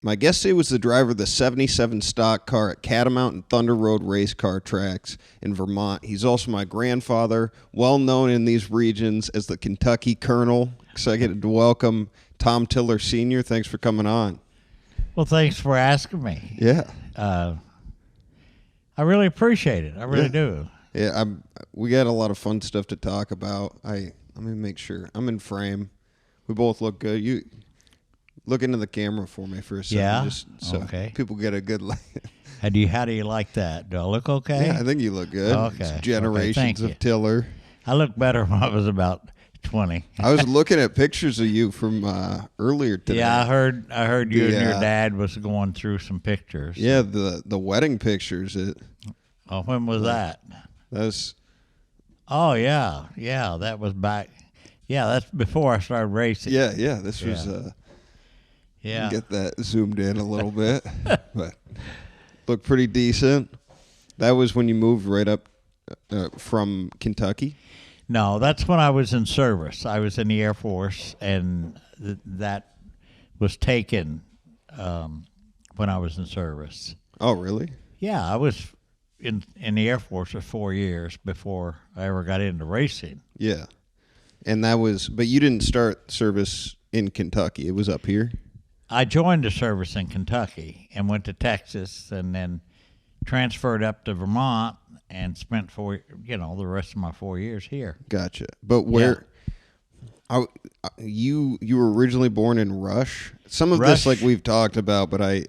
My guest today was the driver of the 77 stock car at Catamount and Thunder Road race car tracks in Vermont. He's also my grandfather, well known in these regions as the Kentucky Colonel. Excited to welcome Tom Tiller Sr. Thanks for coming on. Well, thanks for asking me. Yeah. I really appreciate it. I really do. Yeah, we got a lot of fun stuff to talk about. Let me make sure. I'm in frame. We both look good. You look into the camera for me for a second. Yeah? Just so Okay. people get a good look. How do you like that? Do I look okay? Yeah, I think you look good. Okay. It's generations Okay, thank of Tiller. I looked better when I was about 20. I was looking at pictures of you from earlier today. Yeah, I heard you and your Yeah. dad was going through some pictures. Yeah, the wedding pictures. Oh, when was that? That's Oh, yeah. Yeah, that was back. Yeah, that's before I started racing. yeah. This was. Yeah. Get that zoomed in a little bit, but looked pretty decent. That was when you moved right up from Kentucky. No, that's when I was in service. I was in the Air Force, and that was taken when I was in service. Oh, really? Yeah, I was in the Air Force for 4 years before I ever got into racing. Yeah, and that was. But you didn't start service in Kentucky. It was up here. I joined the service in Kentucky and went to Texas, and then transferred up to Vermont and spent the rest of my 4 years here. Gotcha. But where? You were originally born in Rush. Some of this, like we've talked about, but I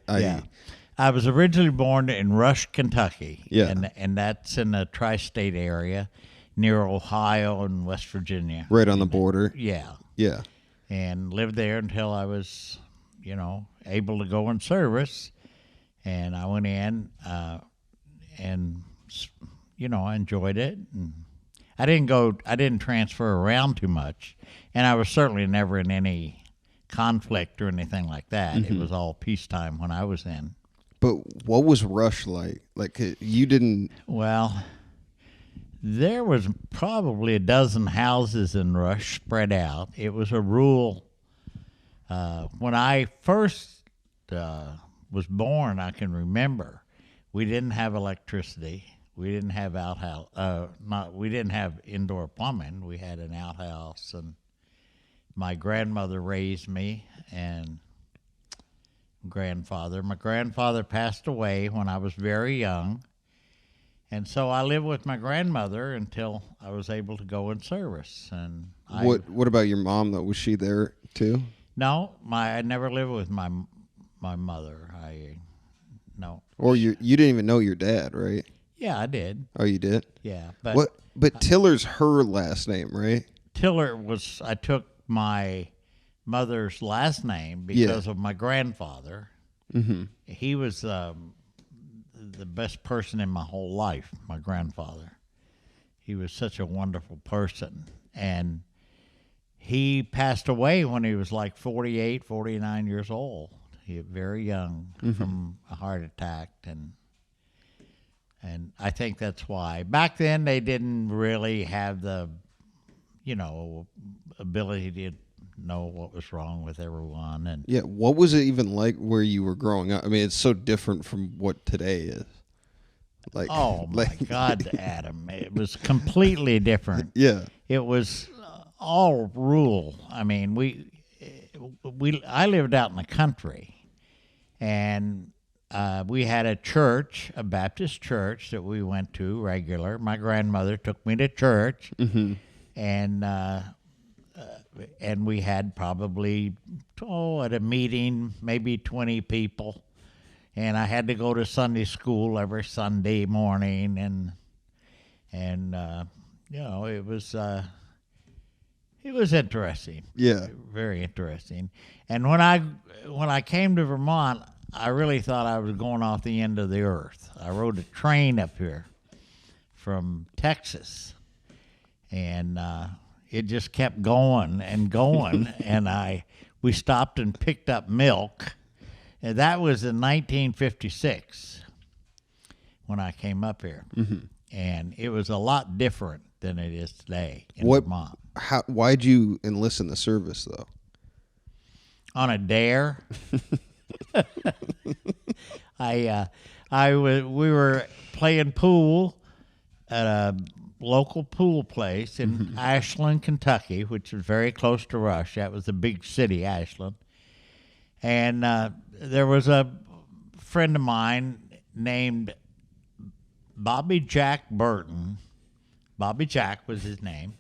was originally born in Rush, Kentucky. Yeah. And that's in the tri-state area near Ohio and West Virginia. Right on the border. Yeah. Yeah. And lived there until I was, able to go in service. And I went in and, I enjoyed it. And I didn't transfer around too much. And I was certainly never in any conflict or anything like that. Mm-hmm. It was all peacetime when I was in. But what was Rush like? Like you didn't. Well, there was probably a dozen houses in Rush spread out. It was a rural. When I first was born, I can remember we didn't have electricity. We didn't have outhouse. We didn't have indoor plumbing. We had an outhouse, and my grandmother raised me, and my grandfather passed away when I was very young, and so I lived with my grandmother until I was able to go in service. And What about your mom though? Was she there too? No, I never lived with my mother. No. Or you didn't even know your dad, right? Yeah, I did. Oh, you did? Yeah, But Tiller's her last name, right? Tiller was. I took my mother's last name because of my grandfather. Mm-hmm. He was the best person in my whole life, my grandfather. He was such a wonderful person. And he passed away when he was like 48, 49 years old. He was very young from a heart attack. And I think that's why. Back then, they didn't really have the, ability to know what was wrong with everyone. And Yeah, what was it even like where you were growing up? I mean, it's so different from what today is. Like, oh my God, Adam! It was completely different. Yeah, It was all rural. I mean, I lived out in the country, and we had a church, a Baptist church that we went to regular. My grandmother took me to church, and we had probably at a meeting maybe 20 people. And I had to go to Sunday school every Sunday morning, and it was interesting. yeah, Very interesting. And when I came to Vermont, I really thought I was going off the end of the earth. I rode a train up here from Texas, and it just kept going and going. And we stopped and picked up milk. And that was in 1956 when I came up here. Mm-hmm. And it was a lot different than it is today in Vermont. Why'd you enlist in the service, though? On a dare. We were playing pool at a local pool place in Ashland, Kentucky, which is very close to Rush. That was the big city, Ashland. And there was a friend of mine named Bobby Jack Burton. Bobby Jack was his name.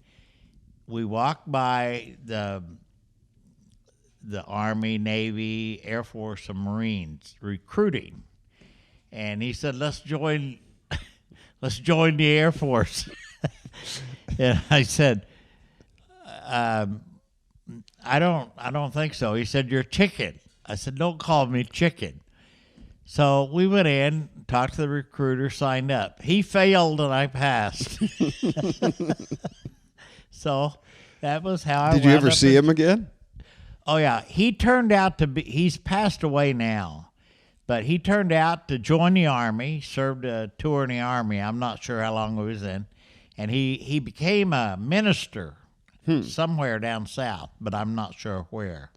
We walked by the Army, Navy, Air Force, and Marines recruiting, and he said, "Let's join the Air Force." And I said, "I don't think so." He said, "You're chicken." I said, "Don't call me chicken." So we went in, talked to the recruiter, signed up. He failed and I passed. So that was how I. Did you ever see him again? Oh yeah, he turned out to be. He's passed away now, but he turned out to join the Army. Served a tour in the Army. I'm not sure how long he was in, and he became a minister somewhere down south, but I'm not sure where.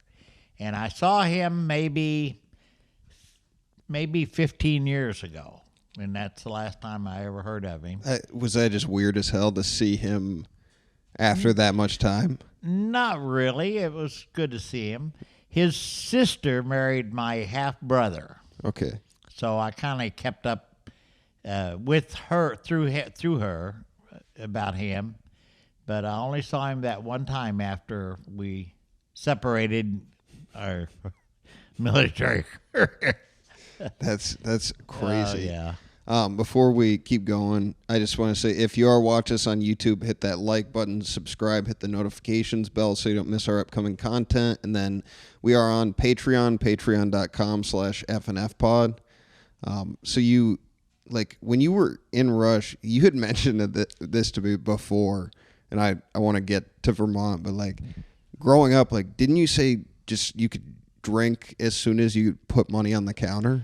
And I saw him maybe 15 years ago, and that's the last time I ever heard of him. Was that just weird as hell to see him after that much time? Not really. It was good to see him. His sister married my half-brother. Okay. So I kind of kept up with her through her about him, but I only saw him that one time after we separated our military career. That's crazy. Yeah. Before we keep going, I just want to say, if you are watching us on YouTube, hit that like button, subscribe, hit the notifications bell so you don't miss our upcoming content. And then we are on Patreon, patreon.com/FNFpod. So you, like, when you were in Rush, you had mentioned this to me before, and I want to get to Vermont, but, like, growing up, like, didn't you say just you could drink as soon as you put money on the counter?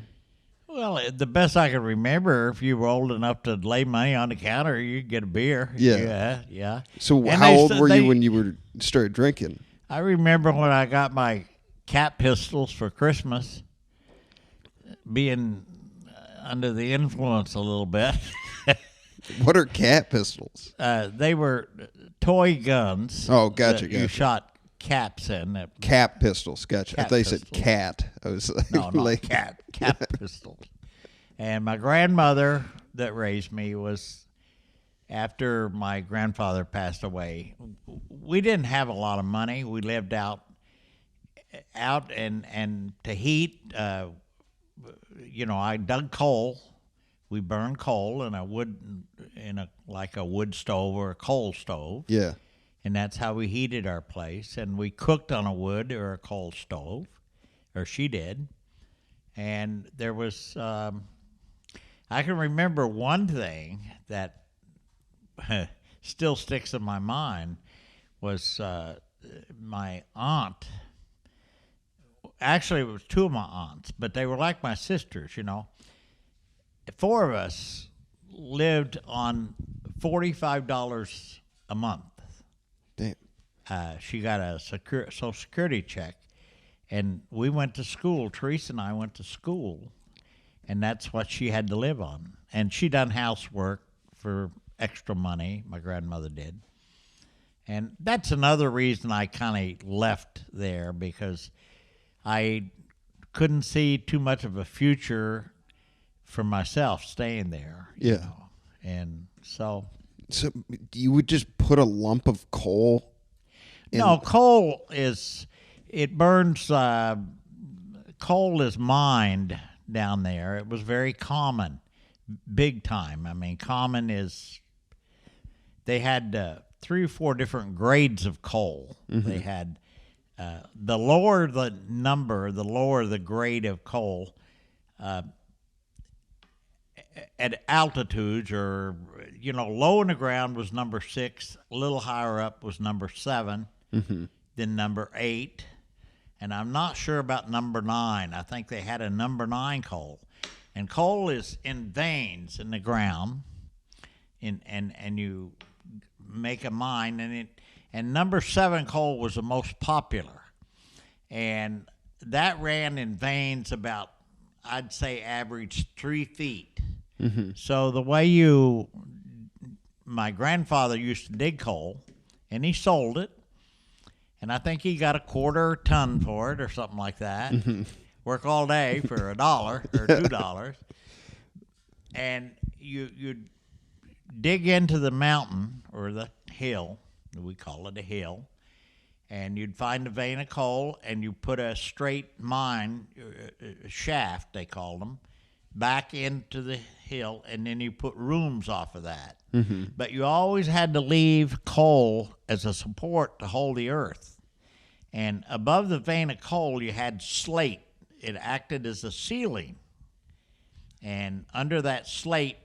Well, the best I can remember, if you were old enough to lay money on the counter, you could get a beer. Yeah. So And how old were you when you started drinking? I remember when I got my cat pistols for Christmas, being under the influence a little bit. What are cat pistols? They were toy guns. Oh, gotcha, that You gotcha. shot caps in. Cap pistols, gotcha. I Cat thought you said pistols. cat. I was like, No, not like, cat pistols. And my grandmother that raised me was, after my grandfather passed away, we didn't have a lot of money. We lived out and to heat, I dug coal. We burned coal in a wood stove or a coal stove. Yeah. And that's how we heated our place. And we cooked on a wood or a coal stove, or she did. And there was, I can remember one thing that still sticks in my mind was my aunt. Actually, it was two of my aunts, but they were like my sisters, you know. Four of us lived on $45 a month. Damn. She got a Social Security check, and we went to school. Teresa and I went to school, and that's what she had to live on. And she done housework for extra money. My grandmother did. And that's another reason I kind of left there, because I couldn't see too much of a future for myself staying there. Yeah. You know? And so you would just put a lump of coal in? No, coal is, it burns, coal is mined down there. It was very common, big time. I mean, common is, they had 3 or 4 different grades of coal. Mm-hmm. They had, the lower the number, the lower the grade of coal, at altitudes, or, you know, low in the ground was number 6, a little higher up was number 7, mm-hmm. then number 8, and I'm not sure about number 9. I think they had a number 9 coal. And coal is in veins in the ground, and you make a mine, and number 7 coal was the most popular. And that ran in veins about, I'd say, average 3 feet. So the way my grandfather used to dig coal, and he sold it, and I think he got a quarter ton for it or something like that. Work all day for $1 or $2, and you'd dig into the mountain or the hill, we call it a hill, and you'd find a vein of coal, and you put a straight mine, shaft they called them, back into the hill, and then you put rooms off of that. But you always had to leave coal as a support to hold the earth. And above the vein of coal, you had slate. It acted as a ceiling. And under that slate,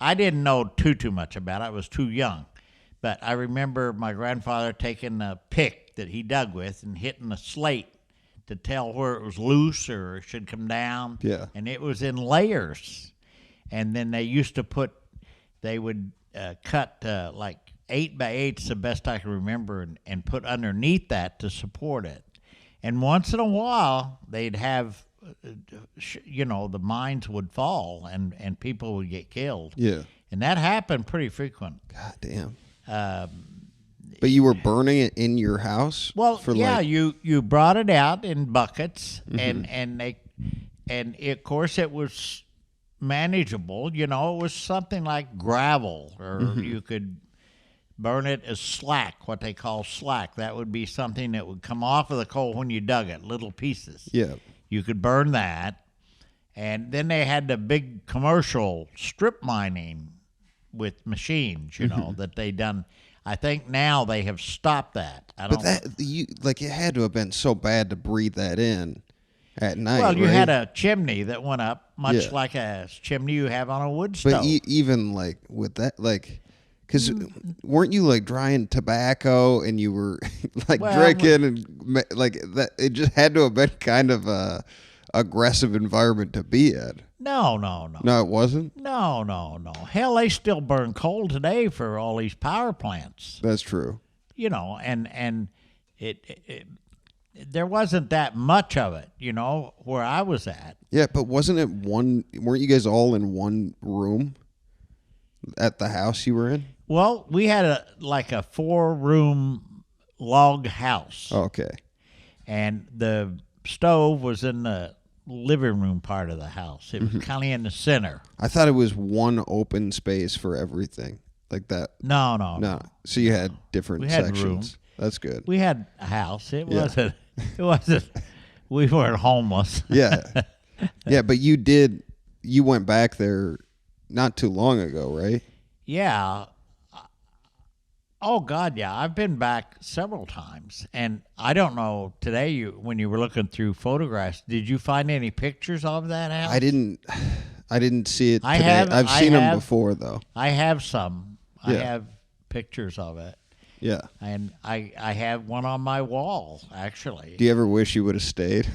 I didn't know too much about it. I was too young. But I remember my grandfather taking a pick that he dug with and hitting the slate to tell where it was loose or it should come down. Yeah. And it was in layers. And then they would cut like 8 by 8's the best I can remember, and put underneath that to support it. And once in a while, they'd have, the mines would fall and people would get killed. Yeah. And that happened pretty frequent. God damn. But you were burning it in your house? Well, you brought it out in buckets, and of course it was manageable. It was something like gravel, or you could burn it as slack, what they call slack. That would be something that would come off of the coal when you dug it, little pieces. Yeah. You could burn that. And then they had the big commercial strip mining with machines, that they done. I think now they have stopped that. It had to have been so bad to breathe that in at night. Well, you right? had a chimney that went up, much like a chimney you have on a wood stove. But even like with that, like, because weren't you like drying tobacco and you were like drinking and like that? It just had to have been kind of a aggressive environment to be in. No. No, it wasn't? No. Hell, they still burn coal today for all these power plants. That's true. And it there wasn't that much of it, where I was at. Yeah, but weren't you guys all in one room at the house you were in? Well, we had a 4-room log house. Okay. And the stove was in the living room part of the house. It was kind of in the center. I thought it was one open space for everything like that. No. So you had different sections. Rooms. That's good. We had a house. It wasn't. We weren't homeless. Yeah. Yeah, but you went back there not too long ago, right? Yeah. Oh, God, yeah. I've been back several times. And I don't know, today, when you were looking through photographs, did you find any pictures of that house? I didn't see it today. I've seen them before, though. I have some. Yeah. I have pictures of it. Yeah. And I have one on my wall, actually. Do you ever wish you would have stayed?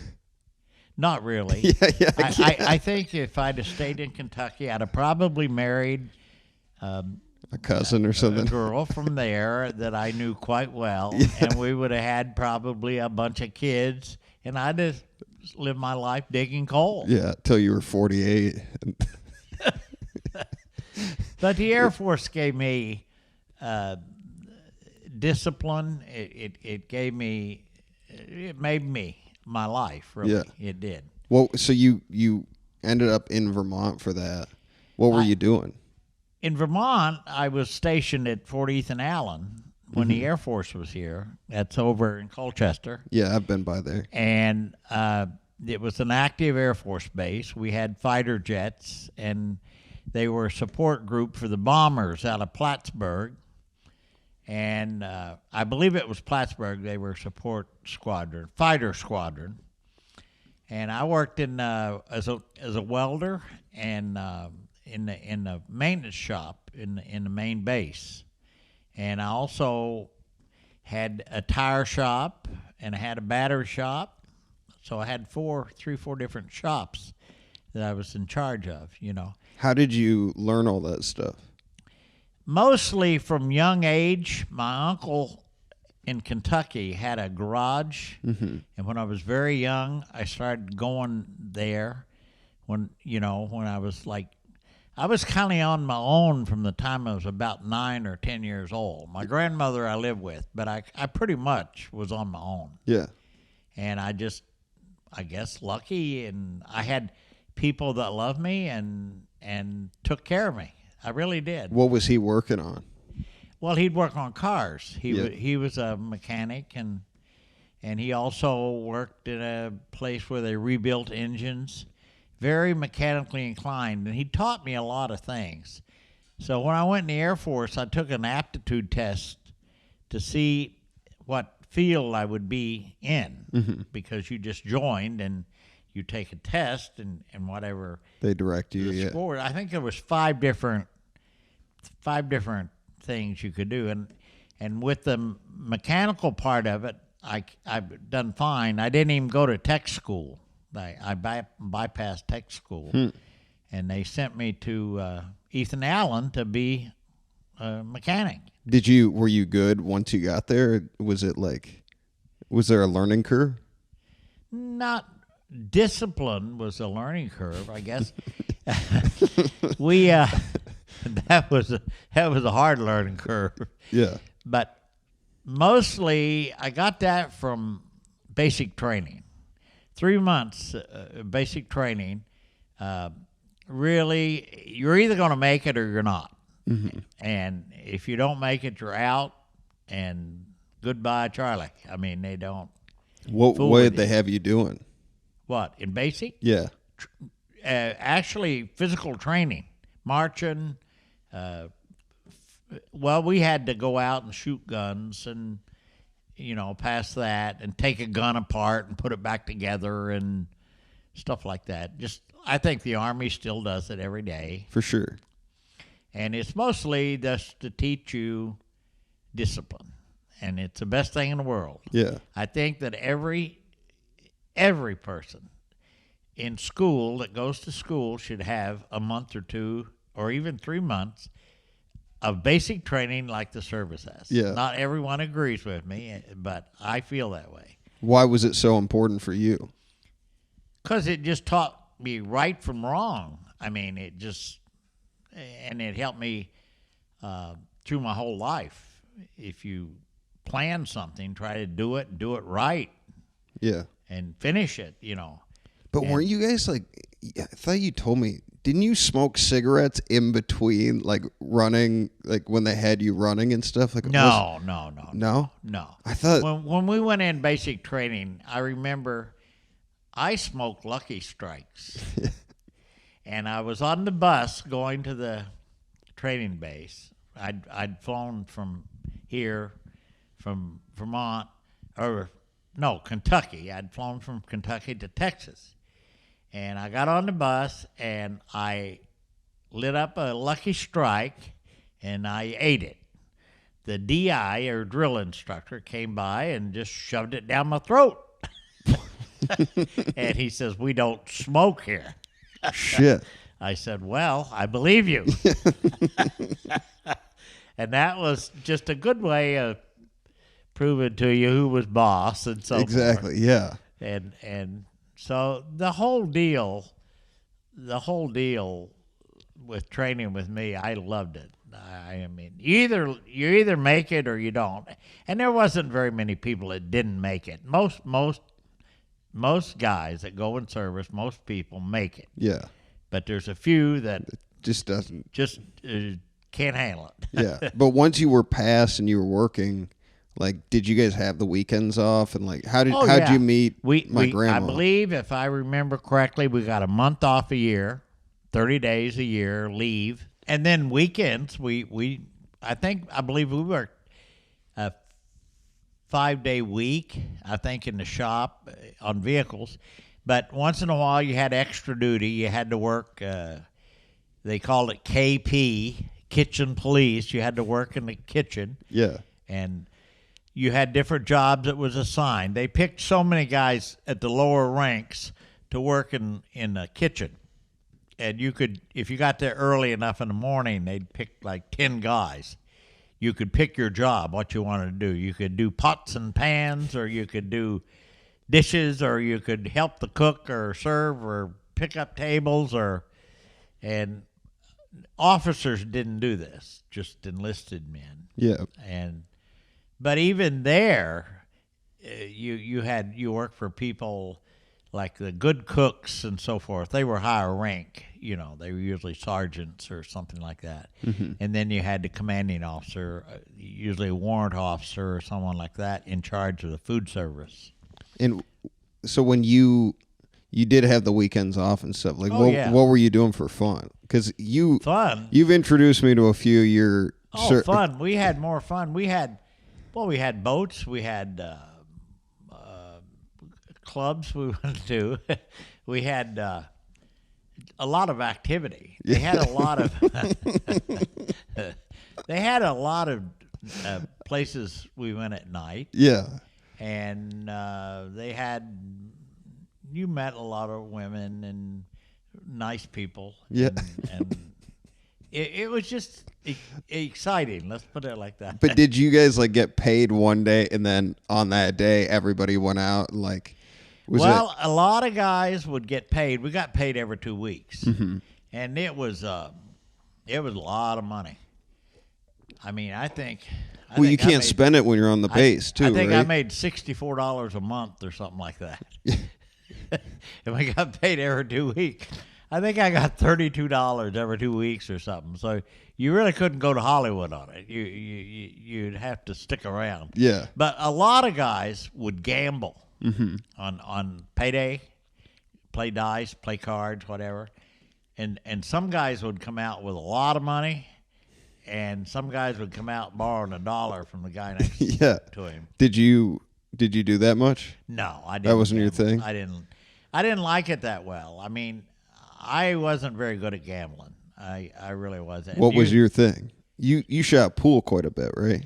Not really. Yeah. I think if I'd have stayed in Kentucky, I'd have probably married a cousin or something. A girl from there that I knew quite well, and we would have had probably a bunch of kids, and I'd have lived my life digging coal. Yeah, till you were 48. But the Air Force gave me discipline. It gave me, it made me my life, really. Yeah. It did. Well, so you ended up in Vermont for that. What were you doing? In Vermont, I was stationed at Fort Ethan Allen when the Air Force was here. That's over in Colchester. Yeah, I've been by there. And it was an active Air Force base. We had fighter jets, and they were a support group for the bombers out of Plattsburgh. And I believe it was Plattsburgh. They were support squadron, fighter squadron. And I worked in as a welder and in the maintenance shop in the main base. And I also had a tire shop, and I had a battery shop. So I had 4 different shops that I was in charge of, How did you learn all that stuff? Mostly from young age. My uncle in Kentucky had a garage, and when I was very young, I started going there. When I was kind of on my own from the time I was about 9 or 10 years old. My grandmother I lived with, but I pretty much was on my own. Yeah. And I guess lucky, and I had people that loved me and took care of me. I really did. What was he working on? Well, he'd work on cars. Yeah. He was a mechanic, and he also worked in a place where they rebuilt engines. Very mechanically inclined, and he taught me a lot of things. So when I went in the Air Force, I took an aptitude test to see what field I would be in, because you just joined and you take a test and whatever They direct you. the Yeah. sport. I think there was five different things you could do, and with the mechanical part of it, I've done fine. I didn't even go to tech school. I bypassed tech school, and they sent me to Ethan Allen to be a mechanic. Were you good once you got there? Was there a learning curve? Not discipline was a learning curve, I guess. That was a hard learning curve. Yeah. But mostly I got that from basic training. 3 months basic training. Really, you're either going to make it or you're not. And if you don't make it, you're out. And goodbye, Charlie. I mean, they don't. What did they have you doing? What, in basic? Yeah. Actually, physical training, marching. Well, we had to go out and shoot guns and, past that, and take a gun apart and put it back together and stuff like that. I think the Army still does it every day. For sure. And it's mostly just to teach you discipline. And it's the best thing in the world. Yeah. I think that every person in school that goes to school should have a month or 2 or even 3 months of basic training like the service has. Yeah. Not everyone agrees with me, but I feel that way. Why was it so important for you? Because it just taught me right from wrong. I mean, it helped me through my whole life. If you plan something, try to do it right. Yeah. And finish it, But weren't you guys I thought you told me, didn't you smoke cigarettes in between, running, when they had you running and stuff? No. No? No. I thought. When we went in basic training, I remember I smoked Lucky Strikes. And I was on the bus going to the training base. I'd flown from here, from Vermont, Kentucky. I'd flown from Kentucky to Texas. And I got on the bus, and I lit up a Lucky Strike, and I ate it. The DI, or drill instructor, came by and just shoved it down my throat. And he says, "We don't smoke here." Shit. I said, "Well, I believe you." And that was just a good way of proving to you who was boss and so Exactly, forth. yeah. And so the whole deal with training with me, I loved it. I mean, you either make it or you don't. And there wasn't very many people that didn't make it. Most guys that go in service, most people make it. Yeah. But there's a few that Just doesn't. can't handle it. Yeah. But once you were passed and you were working, did you guys have the weekends off? And how'd you meet my grandma? I believe, if I remember correctly, we got a month off a year, 30 days a year leave. And then weekends, I believe we worked a 5-day week, I think, in the shop on vehicles. But once in a while, you had extra duty. You had to work, they called it KP, kitchen police. You had to work in the kitchen. Yeah. And you had different jobs that was assigned. They picked so many guys at the lower ranks to work in the kitchen. And you could, if you got there early enough in the morning, they'd pick 10 guys. you could pick your job, what you wanted to do. You could do pots and pans, or you could do dishes, or you could help the cook or serve or pick up tables, and officers didn't do this, just enlisted men. Yeah. But even there, you work for people like the good cooks and so forth. They were higher rank, they were usually sergeants or something like that. Mm-hmm. And then you had the commanding officer, usually a warrant officer or someone like that, in charge of the food service. And so when you did have the weekends off and stuff, like what were you doing for fun? Because you've introduced me to a few of your fun. We had more fun. We had boats. We had clubs we went to. We had a lot of activity. They had a lot of places we went at night. Yeah. And you met a lot of women and nice people. Yeah. And it was just exciting. Let's put it like that. But did you guys like get paid one day, and then on that day everybody went out and like? A lot of guys would get paid. We got paid every 2 weeks, mm-hmm. and it was a lot of money. I mean, I think you can't spend it when you're on the base, too. I think right? I made $64 a month or something like that. And we got paid every 2 weeks. I think I got $32 every 2 weeks or something. So you really couldn't go to Hollywood on it. You'd have to stick around. Yeah. But a lot of guys would gamble mm-hmm. on payday, play dice, play cards, whatever. And some guys would come out with a lot of money, and some guys would come out borrowing $1 from the guy next to him. Did you do that much? No, I didn't. That wasn't your thing? I didn't like it that well. I mean, I wasn't very good at gambling. I really wasn't. What was your thing? You shot pool quite a bit, right?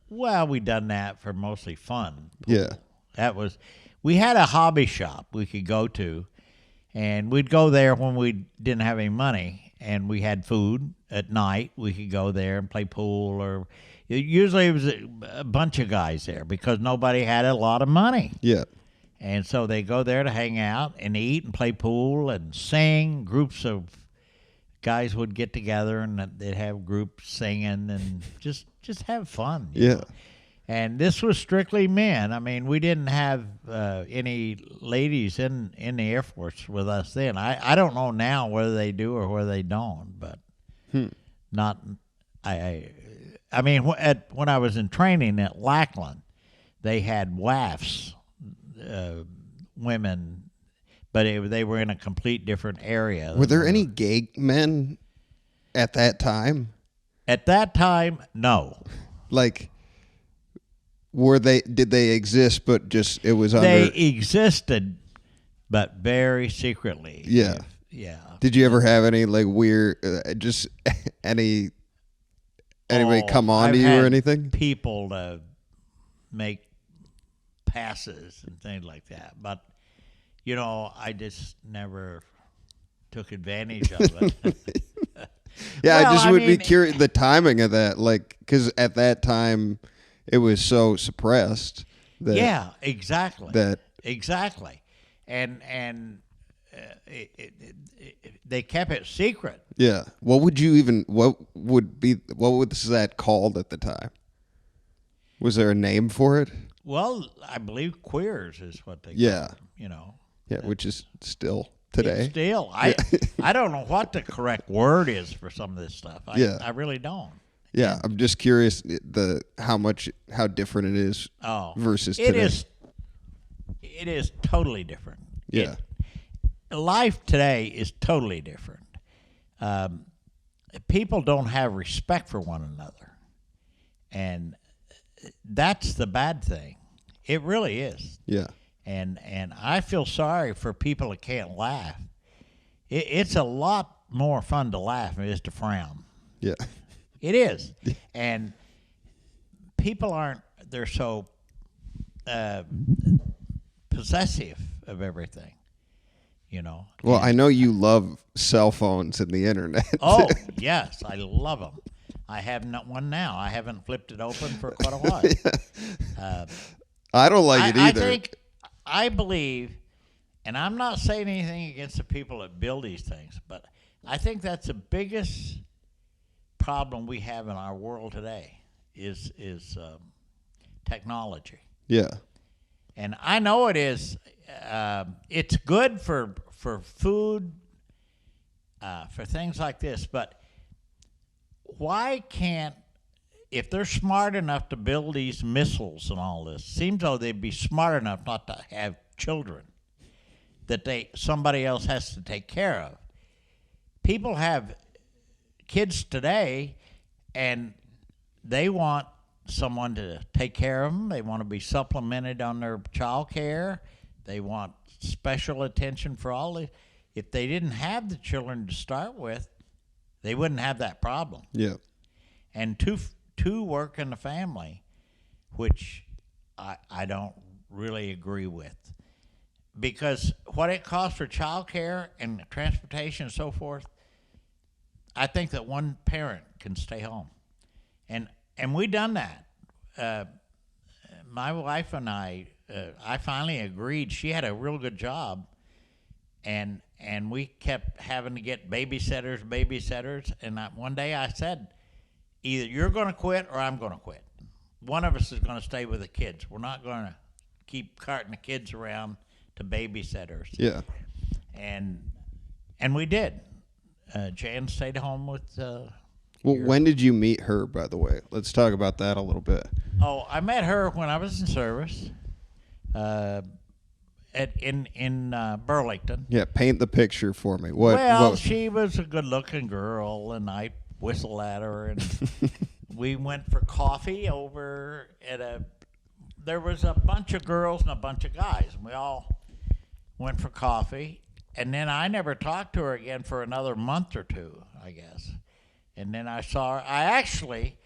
Well, we done that for mostly fun. Pool. Yeah. We had a hobby shop we could go to, and we'd go there when we didn't have any money, and we had food at night. We could go there and play pool, or usually it was a bunch of guys there because nobody had a lot of money. Yeah. And so they go there to hang out and eat and play pool and sing. Groups of guys would get together and they'd have groups singing and just have fun. Yeah. know? And this was strictly men. I mean, we didn't have any ladies in the Air Force with us then. I don't know now whether they do or whether they don't, but not. I mean, when I was in training at Lackland, they had WAFs. Women, but they were in a complete different area. Were there any gay men at that time? At that time, no. Like, did they exist, but just it was They existed, but very secretly. Yeah. Yeah. Did you ever have any like weird, just anybody come on I've to you had or anything? People to make passes and things like that, but I just never took advantage of it. Yeah, well, I just would be curious the timing of that, like, because at that time it was so suppressed. Yeah, exactly. Exactly, and they kept it secret. Yeah. What would that called at the time? Was there a name for it? Well, I believe queers is what they Yeah. call them, Yeah, which is still today. Still. I don't know what the correct word is for some of this stuff. I really don't. Yeah, I'm just curious how different it is versus today. It is totally different. Yeah. Life today is totally different. People don't have respect for one another. And that's the bad thing. It really is. Yeah. And I feel sorry for people that can't laugh. It's a lot more fun to laugh than it is to frown. Yeah. It is. And people they're so possessive of everything, Well, I know you love cell phones and the internet. Oh, yes, I love them. I have not one now. I haven't flipped it open for quite a while. I don't like it either. I believe, and I'm not saying anything against the people that build these things, but I think that's the biggest problem we have in our world today is technology. Yeah. And I know it is. It's good for food, for things like this. But why can't, if they're smart enough to build these missiles and all this, seems though they'd be smart enough not to have children that somebody else has to take care of. People have kids today, and they want someone to take care of them. They want to be supplemented on their child care. They want special attention for all the. If they didn't have the children to start with, they wouldn't have that problem. Yeah. And two work in the family, which I don't really agree with, because what it costs for child care and transportation and so forth, I think that one parent can stay home, and we done that. My wife and I finally agreed. She had a real good job, and we kept having to get babysitters. And one day I said, either you're going to quit or I'm going to quit. One of us is going to stay with the kids. We're not going to keep carting the kids around to babysitters. Yeah. And we did. Jan stayed home with. Well, when did you meet her, by the way? Let's talk about that a little bit. Oh, I met her when I was in service, in Burlington. Yeah, paint the picture for me. She was a good-looking girl, and I whistled at her, and we went for coffee over at there was a bunch of girls and a bunch of guys, and we all went for coffee, and then I never talked to her again for another month or two, I guess. And then I saw her. I actually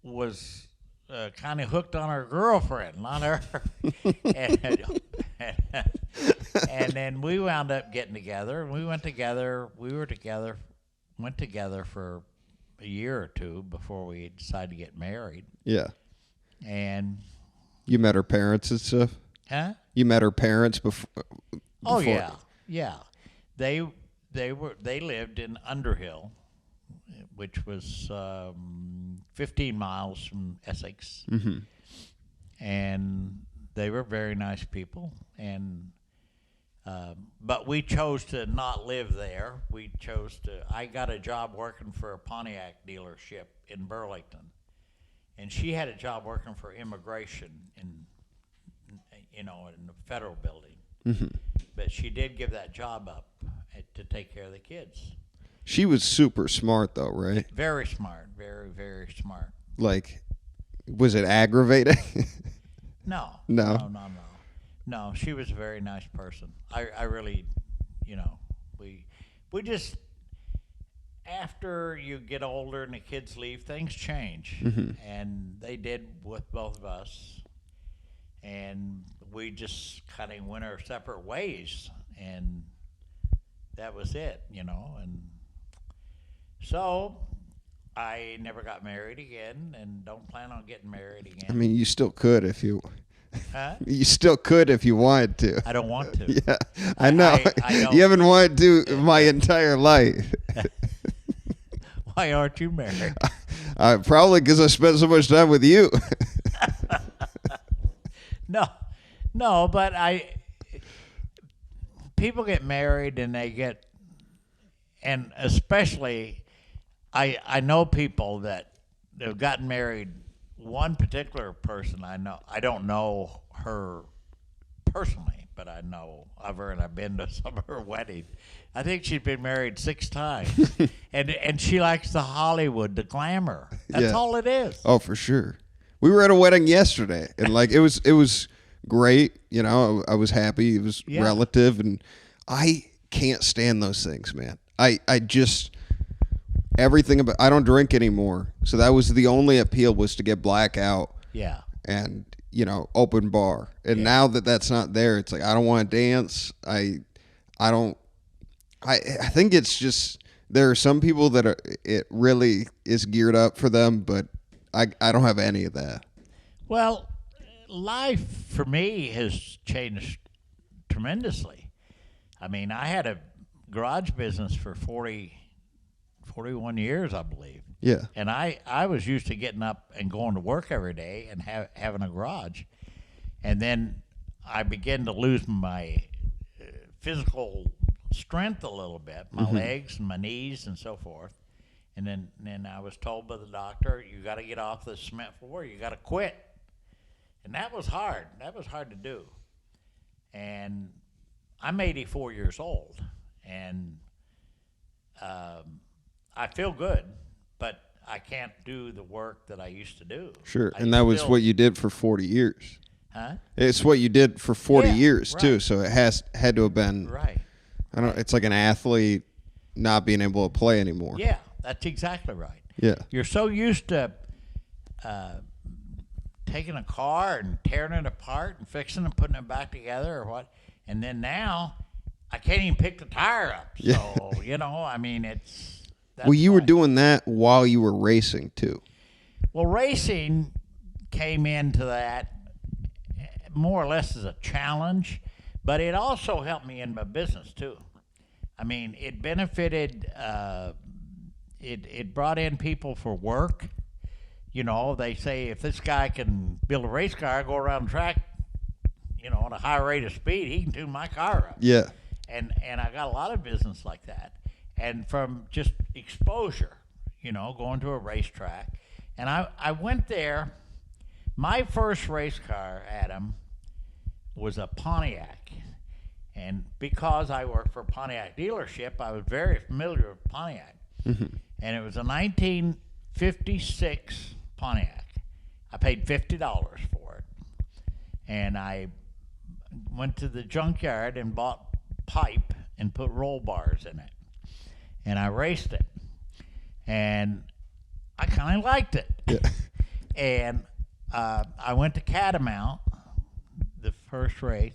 was kind of hooked on her girlfriend, not her. and then we wound up getting together, and we went together. Went together for a year or two before we decided to get married. Yeah. And you met her parents and stuff? Huh? You met her parents before? Oh yeah, yeah. They lived in Underhill, which was 15 miles from Essex. Mm-hmm. And they were very nice people. And but we chose to not live there. I got a job working for a Pontiac dealership in Burlington. And she had a job working for immigration in the federal building. Mm-hmm. But she did give that job up to take care of the kids. She was super smart, though, right? Very smart. Very, very smart. Like, was it aggravating? No. No? No, she was a very nice person. I really, we just, after you get older and the kids leave, things change. Mm-hmm. And they did with both of us. And we just kind of went our separate ways. And that was it, and so I never got married again and don't plan on getting married again. I mean, you still could if you... Huh? You still could if you wanted to. I don't want to. Yeah, I know. I don't. You haven't wanted to my entire life. Why aren't you married? Probably because I spent so much time with you. No, but people get married and and especially I know people that have gotten married. One particular person I know, I don't know her personally, but I know of her and I've been to some of her weddings. I think she's been married 6 times, and she likes the Hollywood, the glamour. That's all it is. Oh, for sure. We were at a wedding yesterday, and it was great. I was happy. It was relative, and I can't stand those things, man. I just everything about. I don't drink anymore, so that was the only appeal, was to get blackout. Yeah. And open bar, and now that that's not there, it's like I don't want to dance. I think it's just There are some people that it really is geared up for them, but I don't have any of that. Well, life for me has changed tremendously. I mean, I had a garage business for 41 years, I believe. Yeah. And I was used to getting up and going to work every day and having a garage. And then I began to lose my physical strength a little bit, my legs and my knees and so forth. And then I was told by the doctor, you got to get off the cement floor, you got to quit. And that was hard. That was hard to do. And I'm 84 years old, and I feel good, but I can't do the work that I used to do. Sure, and that was what you did for 40 years. Huh? It's what you did for 40 years, right. too, so it had to have been, Right. I don't. It's like an athlete not being able to play anymore. Yeah, that's exactly right. Yeah. You're so used to taking a car and tearing it apart and fixing it and putting it back together or what, and then now I can't even pick the tire up. So, I mean, that's you were why. doing that while you were racing, too. Well, racing came into that more or less as a challenge, but it also helped me in my business too. I mean, it benefited. It brought in people for work. They say if this guy can build a race car, go around the track, at a high rate of speed, he can tune my car up. Yeah. And I got a lot of business like that, and from just exposure, going to a racetrack, and I went there. My first race car, Adam, was a Pontiac, and because I worked for a Pontiac dealership, I was very familiar with Pontiac, and it was a 1956 Pontiac. I paid $50 for it, and I went to the junkyard and bought pipe and put roll bars in it, and I raced it, and I kind of liked it. Yeah. And I went to Catamount, the first race,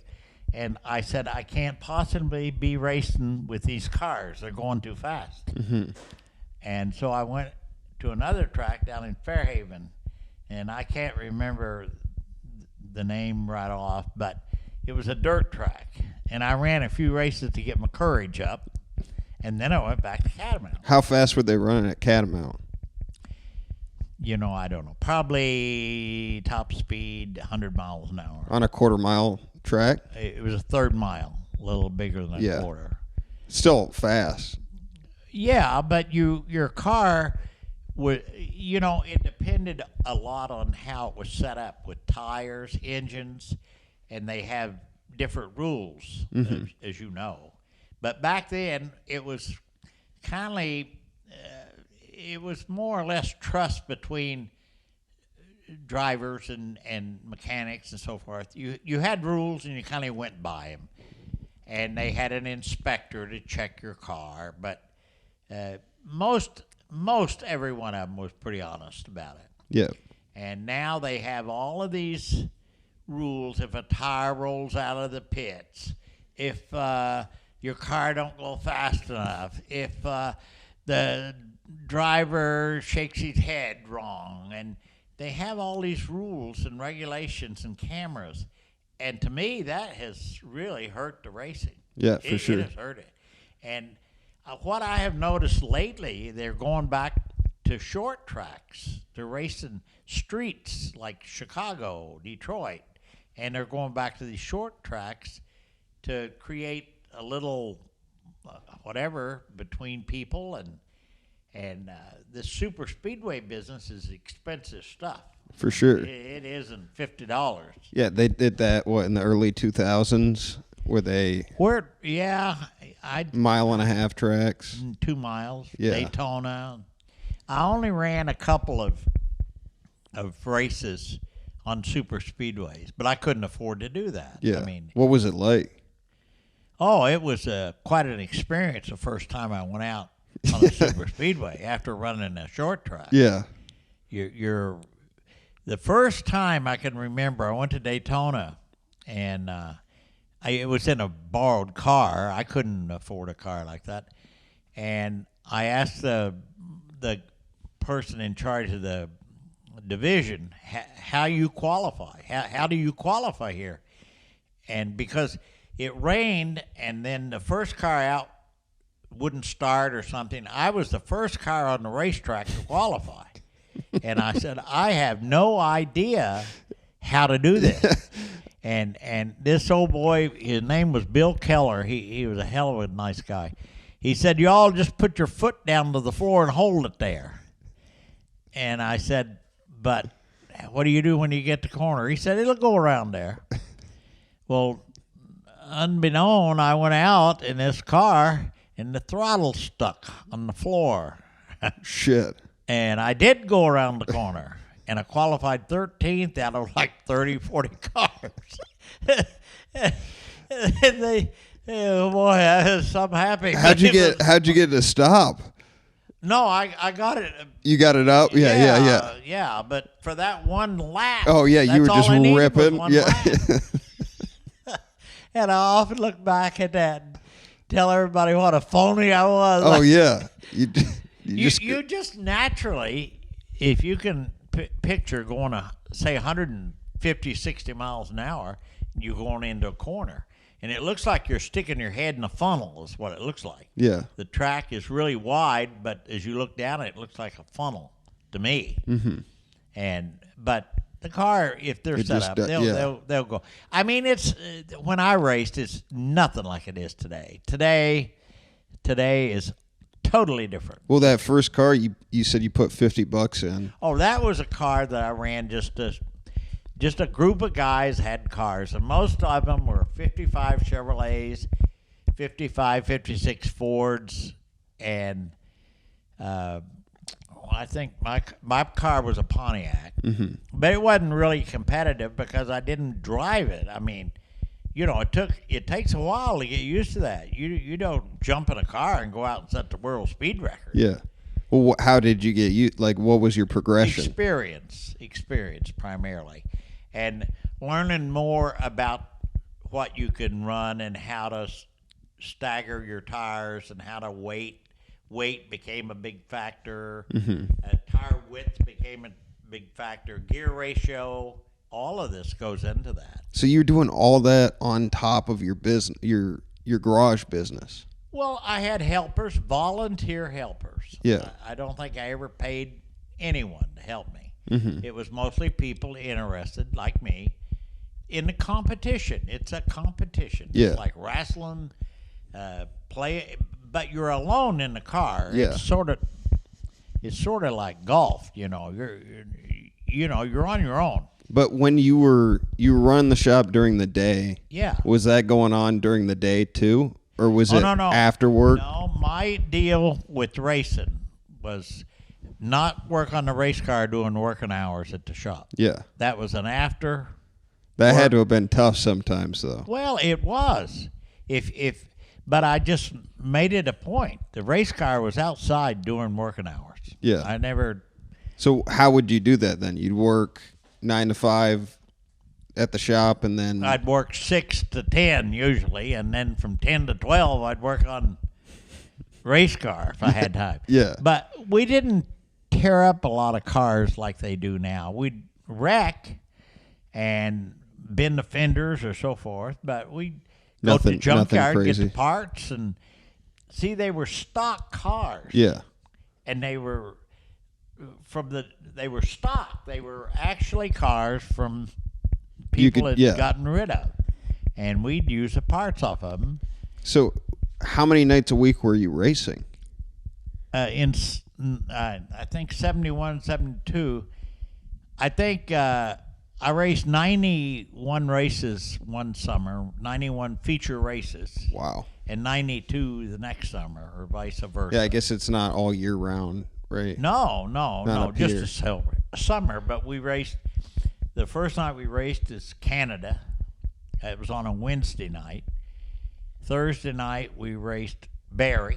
and I said, I can't possibly be racing with these cars. They're going too fast. And so I went to another track down in Fairhaven, and I can't remember the name right off, but it was a dirt track. And I ran a few races to get my courage up, and then I went back to Catamount. How fast were they running at Catamount? I don't know. Probably top speed 100 miles an hour. On a quarter-mile track? It was a third mile, a little bigger than a quarter. Still fast. Yeah, but your car would, it depended a lot on how it was set up with tires, engines, and they have different rules, as you know. But back then, it was it was more or less trust between drivers and mechanics and so forth. You had rules and you kind of went by them, and they had an inspector to check your car. But most every one of them was pretty honest about it. Yeah. And now they have all of these rules. If a tire rolls out of the pits, if your car don't go fast enough, if the driver shakes his head wrong, and they have all these rules and regulations and cameras, and to me that has really hurt the racing. Yeah, for sure. It has hurt it. And what I have noticed lately, they're going back to short tracks. They're racing streets like Chicago, Detroit, and they're going back to these short tracks to create a little whatever between people, and this super speedway business is expensive stuff. For sure. It isn't $50. Yeah, they did that, in the early 2000s, mile-and-a-half tracks. 2 miles, Yeah. Daytona. I only ran a couple of races on super speedways, but I couldn't afford to do that. Yeah. I mean, what was it like? oh, it was quite an experience the first time I went out on a super speedway after running a short track. Yeah. You're the first time I can remember, I went to Daytona, and it was in a borrowed car. I couldn't afford a car like that, and I asked the person in charge of the division how you qualify. How do you qualify here? And because it rained, and then the first car out wouldn't start or something, I was the first car on the racetrack to qualify. And I said, I have no idea how to do this. And this old boy, his name was Bill Keller. He was a hell of a nice guy. He said, you all just put your foot down to the floor and hold it there. And I said, but what do you do when you get to the corner? He said, it'll go around there. Well, unbeknown, I went out in this car, and the throttle stuck on the floor. Shit. And I did go around the corner, and I qualified 13th out of like 30, 40 cars. And they, oh boy, I was so happy. How'd you get to stop? No, I got it. You got it up? Yeah. Yeah, but for that one lap. Oh yeah, you were just ripping. Yeah. And I often look back at that and tell everybody what a phony I was. Oh yeah. You just naturally, if you can picture going to, say, 150, 60 miles an hour, you're going into a corner. And it looks like you're sticking your head in a funnel is what it looks like. Yeah. The track is really wide, but as you look down it looks like a funnel to me. Mm-hmm. But the car, if they're set up, they'll go. I mean, it's when I raced, it's nothing like it is today. Today is totally different. Well, that first car, you said you put $50 in. Oh, that was a car that I ran just a group of guys had cars, and most of them were 55 Chevrolets, 55, 56 Fords, and I think my car was a Pontiac. Mm-hmm. But it wasn't really competitive because I didn't drive it. I mean, you know, it takes a while to get used to that. You don't jump in a car and go out and set the world speed record. Yeah. Well, how did you get you? Like, what was your progression? Experience primarily, and learning more about what you can run and how to stagger your tires and how to weight. Weight became a big factor. Mm-hmm. Tire width became a big factor. Gear ratio. All of this goes into that. So you're doing all that on top of your business, your garage business. Well, I had helpers, volunteer helpers. Yeah. I don't think I ever paid anyone to help me. Mm-hmm. It was mostly people interested, like me, in the competition. It's a competition. Yeah. It's like wrestling, play, but you're alone in the car. Yeah. It's sort of like golf. You know, you're on your own. But when you run the shop during the day, yeah, was that going on during the day too, or was it after work? No, my deal with racing was not work on the race car doing working hours at the shop. Yeah, that was an after. That had to have been tough sometimes, though. Well, it was. But I just made it a point. The race car was outside doing working hours. Yeah, I never. So how would you do that then? You'd work 9 to 5 at the shop, and then I'd work 6 to 10 usually, and then from 10 to 12 I'd work on race car if I had time. Yeah. But we didn't tear up a lot of cars like they do now. We'd wreck and bend the fenders or so forth, but we'd go to the junkyard, get the parts, and see, they were stock cars. Yeah. And they were stock. They were actually cars from people had gotten rid of, and we'd use the parts off of them. So, how many nights a week were you racing? I think 71, 72. I think I raced 91 races one summer, 91 feature races. Wow. And 92 the next summer, or vice versa. Yeah, I guess it's not all year round. Right. No, just a summer. But we raced, the first night we raced is Canada. It was on a Wednesday night. Thursday night we raced Barrie.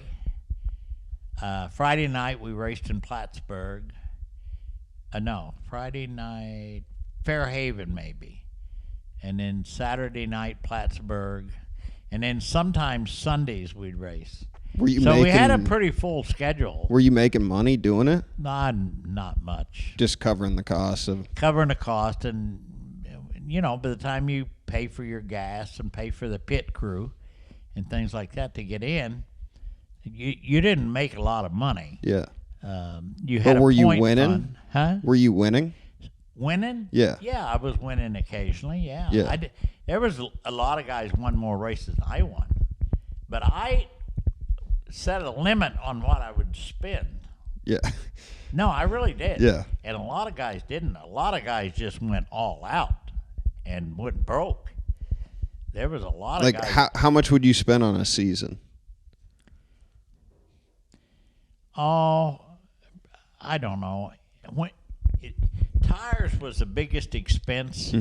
Friday night we raced in Plattsburgh. Friday night, Fairhaven maybe. And then Saturday night, Plattsburgh. and then sometimes Sundays we'd race. Were you So we had a making pretty full schedule. Were you making money doing it? Not much. Just covering the cost of. Covering the cost, and by the time you pay for your gas and pay for the pit crew and things like that to get in, you didn't make a lot of money. Yeah. You had But were a you point winning? fund. Huh? Were you winning? Winning? Yeah. Yeah, I was winning occasionally. Yeah. Yeah. There was a lot of guys won more races than I won, but I set a limit on what I would spend. Yeah. No, I really did. Yeah. And a lot of guys didn't. A lot of guys just went all out and went broke. There was a lot of guys. How much would you spend on a season? Oh, I don't know. Tires was the biggest expense,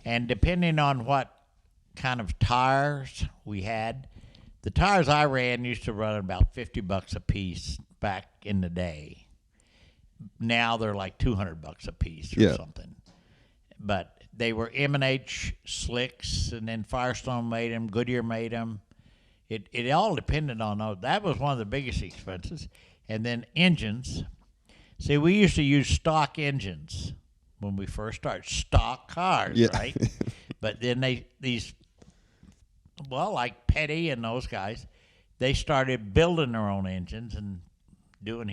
and depending on what kind of tires we had, the tires I ran used to run about $50 a piece back in the day. Now they're like $200 a piece or something. But they were M&H slicks, and then Firestone made them, Goodyear made them. It all depended on those. That was one of the biggest expenses. And then engines. See, we used to use stock engines when we first started, stock cars, right? But then like Petty and those guys, they started building their own engines and doing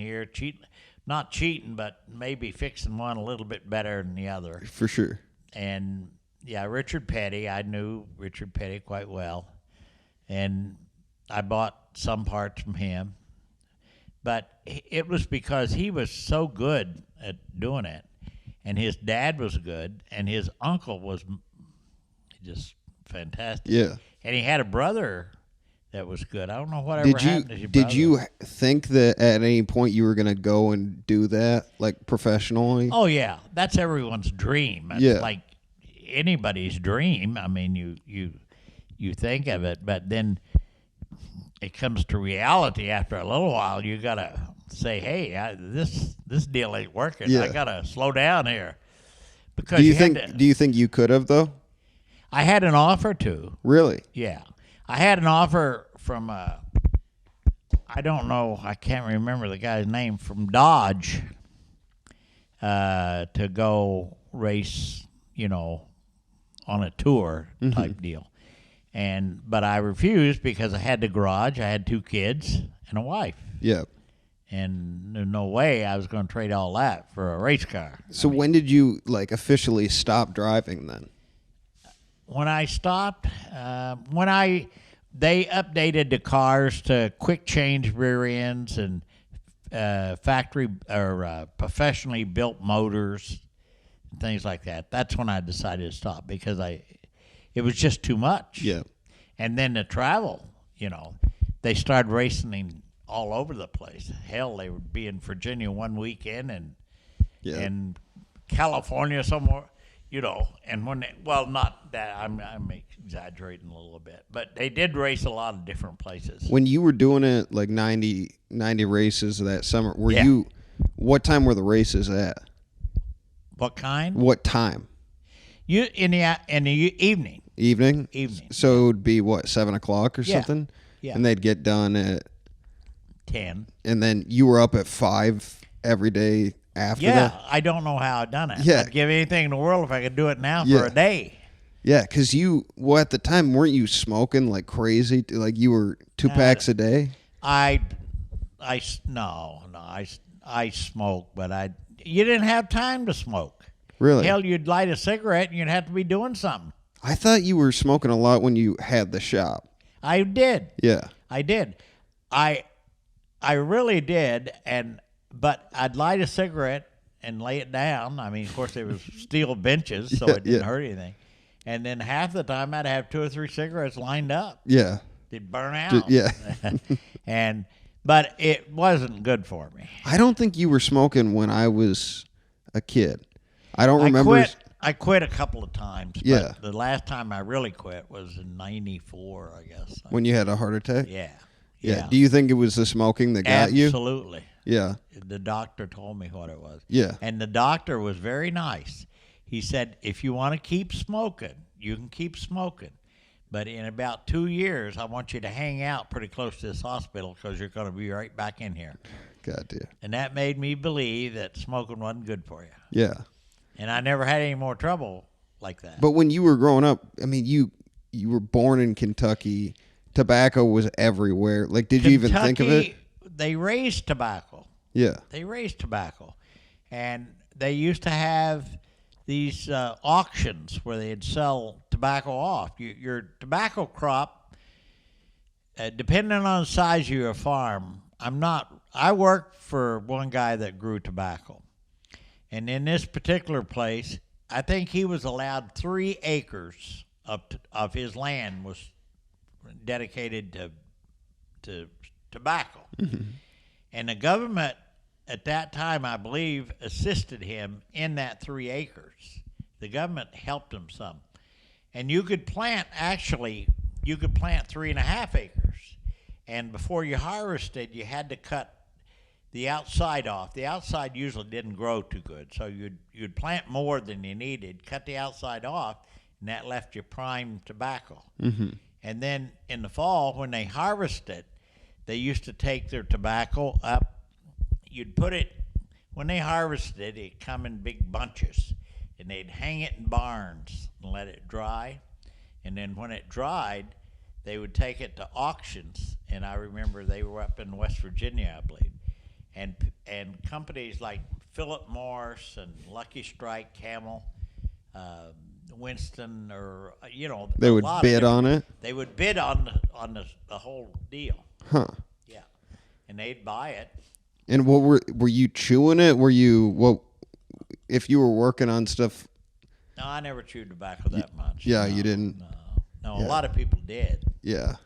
not cheating, but maybe fixing one a little bit better than the other. For sure. And yeah, Richard Petty, I knew Richard Petty quite well, and I bought some parts from him. But it was because he was so good at doing it, and his dad was good, and his uncle was just fantastic. Yeah. And he had a brother that was good. I don't know whatever happened to your Did brother. you think that at any point you were going to go and do that, like professionally? Oh, yeah. That's everyone's dream. It's like anybody's dream. I mean, you think of it, but then it comes to reality after a little while. You got to say, hey, this deal ain't working. Yeah. I got to slow down here. Because do you think you could have, though? I had an offer to. Really? Yeah. I had an offer from, I don't know, I can't remember the guy's name, from Dodge to go race, on a tour type deal. But I refused because I had the garage, I had 2 kids and a wife. Yeah. And there's no way I was going to trade all that for a race car. So when did you officially stop driving then? When I stopped, they updated the cars to quick change rear ends and factory or professionally built motors and things like that. That's when I decided to stop because it was just too much. Yeah. And then the travel, they started racing all over the place. Hell, they would be in Virginia one weekend and California somewhere. And when not that, I'm exaggerating a little bit, but they did race a lot of different places. When you were doing it, like 90 races that summer, what time were the races at? What kind? What time? In the evening. Evening? Evening. So it would be, 7 o'clock or something? Yeah. And they'd get done at 10. And then you were up at 5 every day after that? Yeah, I don't know how I done it. Yeah. I'd give anything in the world if I could do it now for a day. Yeah, because at the time, weren't you smoking like crazy? Like you were 2 packs a day? I smoked, but you didn't have time to smoke. Really? Hell, you'd light a cigarette and you'd have to be doing something. I thought you were smoking a lot when you had the shop. I did. Yeah. I did. I really did, but I'd light a cigarette and lay it down. I mean, of course, there was steel benches, so it didn't hurt anything. And then half the time, I'd have 2 or 3 cigarettes lined up. Yeah. They'd burn out. Yeah. But it wasn't good for me. I don't think you were smoking when I was a kid. I don't remember. I quit a couple of times. Yeah. But the last time I really quit was in '94, I guess. When you had a heart attack? Yeah. Yeah. Do you think it was the smoking that got you? Absolutely. Yeah. The doctor told me what it was. Yeah. And the doctor was very nice. He said, if you want to keep smoking, you can keep smoking. But in about 2 years, I want you to hang out pretty close to this hospital because you're going to be right back in here. God damn. And that made me believe that smoking wasn't good for you. Yeah. And I never had any more trouble like that. But when you were growing up, I mean, you were born in Kentucky. Tobacco was everywhere. Like, did you even think of it? They raised tobacco. Yeah. They raised tobacco. And they used to have these auctions where they'd sell tobacco off. Your tobacco crop, depending on the size of your farm, I worked for one guy that grew tobacco. And in this particular place, I think he was allowed 3 acres of his land was dedicated to tobacco. Mm-hmm. And the government at that time, I believe, assisted him in that 3 acres. The government helped him some. And you could plant 3.5 acres. And before you harvested, you had to cut the outside off. The outside usually didn't grow too good, so you'd plant more than you needed, cut the outside off, and that left you prime tobacco. Mm-hmm. And then in the fall, when they harvested, they used to take their tobacco up. You'd put it, when they harvested it, it'd come in big bunches, and they'd hang it in barns and let it dry. And then when it dried, they would take it to auctions. And I remember they were up in West Virginia, I believe. And companies like Philip Morris and Lucky Strike, Camel, Winston, or they would bid on it. They would bid on the whole deal. Huh? Yeah, and they'd buy it. And what were you chewing it? If you were working on stuff? No, I never chewed tobacco that much. Yeah, no, you didn't. No, yeah. A lot of people did. Yeah.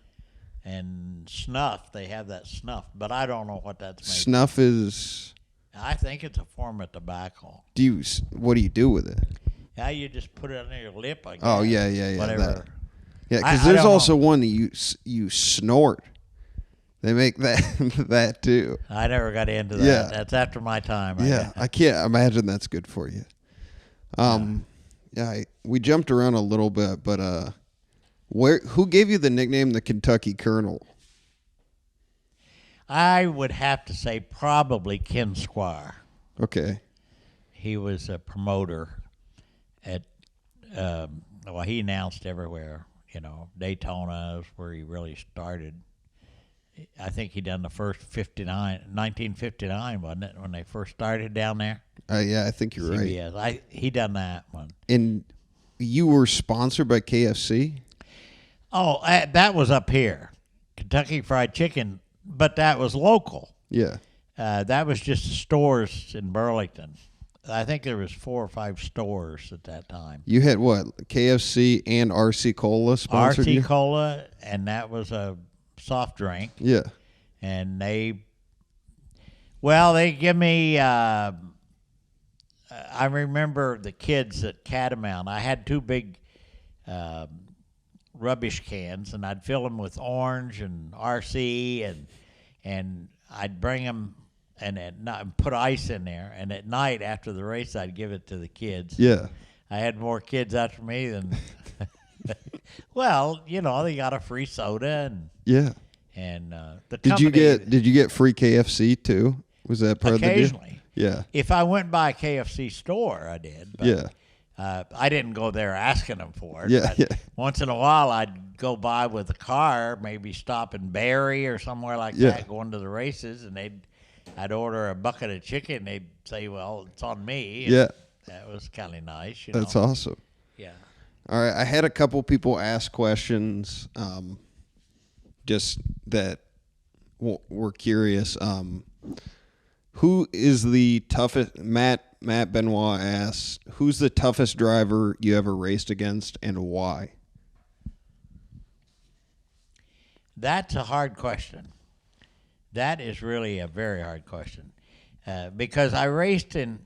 And snuff, they have that snuff, but I don't know what that's made. Snuff is. I think it's a form of tobacco. What do you do with it? Yeah, you just put it on your lip, I guess. Oh yeah. Whatever. That. Yeah, because there's also one that you snort. They make that too. I never got into that. Yeah. That's after my time. I can't imagine that's good for you. We jumped around a little bit, but who gave you the nickname the Kentucky Colonel? I would have to say probably Ken Squire. Okay. He was a promoter at, he announced everywhere. Daytona is where he really started. I think he done the first 1959, wasn't it, when they first started down there? Yeah, I think you're CBS. right. He done that one. And you were sponsored by KFC? Oh, that was up here, Kentucky Fried Chicken, but that was local. Yeah. That was just stores in Burlington. I think there was 4 or 5 stores at that time. You had what? KFC and RC Cola sponsored you? RC Cola, and that was a soft drink. Yeah. And they give me, I remember the kids at Catamount. I had 2 big rubbish cans, and I'd fill them with orange and RC, and I'd bring them and put ice in there. And at night after the race, I'd give it to the kids. Yeah. I had more kids after me than. Well, they got a free soda and. Yeah. And the did company. Did you get free KFC too? Was that part of the deal? Occasionally. Yeah. If I went by a KFC store, I did. But, yeah. I didn't go there asking them for it. Yeah, yeah. Once in a while, I'd go by with a car, maybe stop in Barry or somewhere like that, going to the races, and I'd order a bucket of chicken. They'd say, "Well, it's on me." And that was kind of nice. That's awesome. Yeah. All right, I had a couple people ask questions, just that were curious. Who is the toughest? Matt Benoit asks, who's the toughest driver you ever raced against and why? That's a hard question. That is really a very hard question because I raced in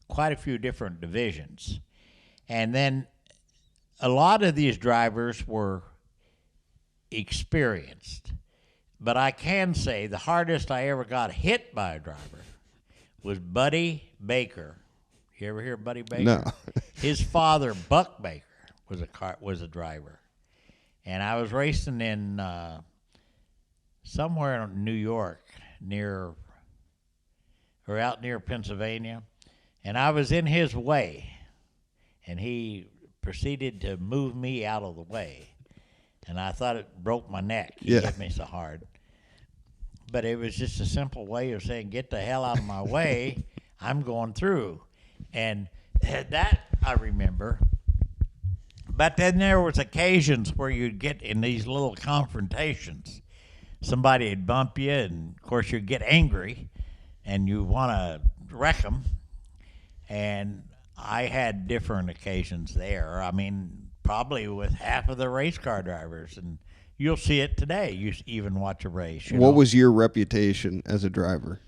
quite a few different divisions. And then a lot of these drivers were experienced. But I can say the hardest I ever got hit by a driver was Buddy Baker. You ever hear Buddy Baker? No. His father, Buck Baker, was a driver. And I was racing in somewhere in New York, out near Pennsylvania, and I was in his way, and he proceeded to move me out of the way, and I thought it broke my neck. He hit me so hard. But it was just a simple way of saying, get the hell out of my way, I'm going through. And that I remember. But then there was occasions where you'd get in these little confrontations. Somebody would bump you, and of course you'd get angry, and you want to wreck them. And I had different occasions there. I mean, probably with half of the race car drivers, and you'll see it today. You even watch a race. What was your reputation as a driver?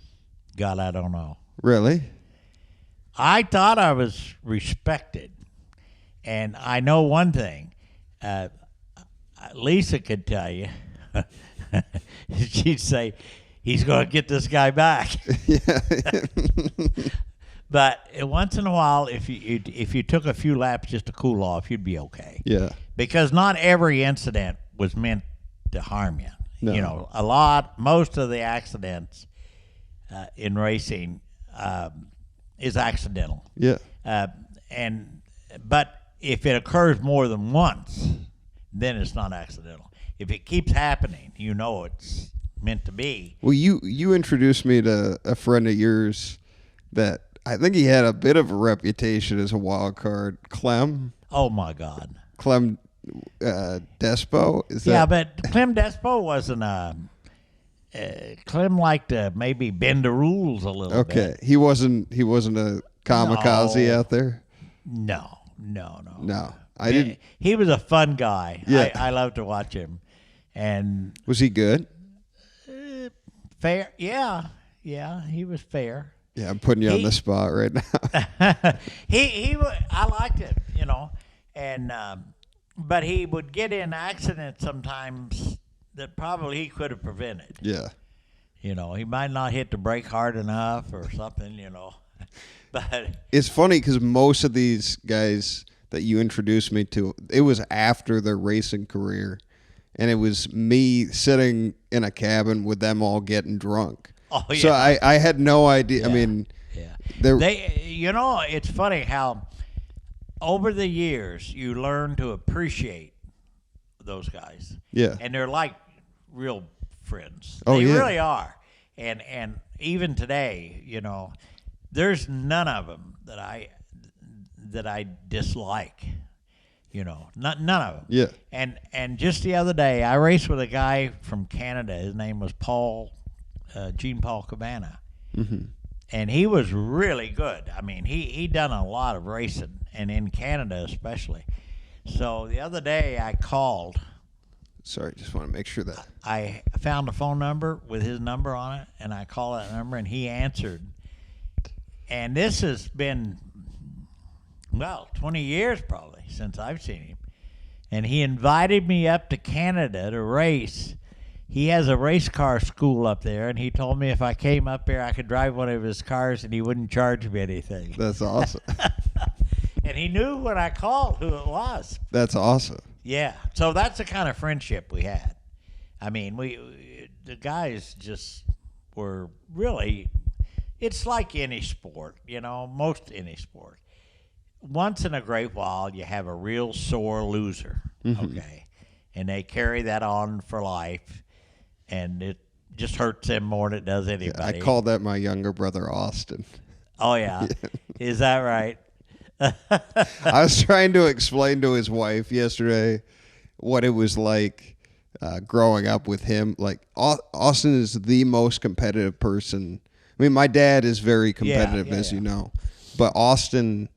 God, I don't know. Really? I thought I was respected. And I know one thing. Lisa could tell you. She'd say, he's going to get this guy back. But once in a while, if you took a few laps just to cool off, you'd be okay. Yeah. Because not every incident was meant to harm you. No. You know, most of the accidents in racing is accidental. Yeah. But if it occurs more than once, then it's not accidental. If it keeps happening, you know it's meant to be. Well, you introduced me to a friend of yours that I think he had a bit of a reputation as a wild card. Clem. Oh my God. Clem Despo. Is that? Yeah, but Clem Despo wasn't Clem liked to maybe bend the rules a little bit. Okay, he wasn't a kamikaze out there. No. I didn't. He was a fun guy. Yeah. I love to watch him. And Was he good? fair, yeah, he was fair. Yeah, I'm putting you on the spot right now. I liked it, you know, and but he would get in accidents sometimes that probably he could have prevented. Yeah. You know, he might not hit the brake hard enough or something, you know. But it's funny because most of these guys that you introduced me to, it was after their racing career, and it was me sitting in a cabin with them all getting drunk. oh yeah. So I had no idea. I mean, you know, it's funny how over the years you learn to appreciate those guys. Yeah. And they're like real friends. Oh, they yeah. really are. And even today, you know, there's none of them that I dislike. You know, none of them. Yeah. And just the other day, I raced with a guy from Canada. His name was Jean Paul Cabana. Mm-hmm. And he was really good. I mean, he done a lot of racing, and in Canada especially. So the other day I called. Sorry, just want to make sure that. I found a phone number with his number on it, and I called that number, and he answered. And this has been, 20 years probably since I've seen him. And he invited me up to Canada to race. He has a race car school up there, and he told me if I came up there, I could drive one of his cars, and he wouldn't charge me anything. That's awesome. And he knew when I called who it was. That's awesome. Yeah. So that's the kind of friendship we had. I mean, the guys just were really, it's like any sport, you know, most any sport. Once in a great while, you have a real sore loser, okay? And they carry that on for life, and it just hurts them more than it does anybody. Yeah, I called that my younger brother, Austin. Oh, yeah. Is that right? I was trying to explain to his wife yesterday what it was like growing up with him. Like, Austin is the most competitive person. I mean, my dad is very competitive, as you know. But Austin,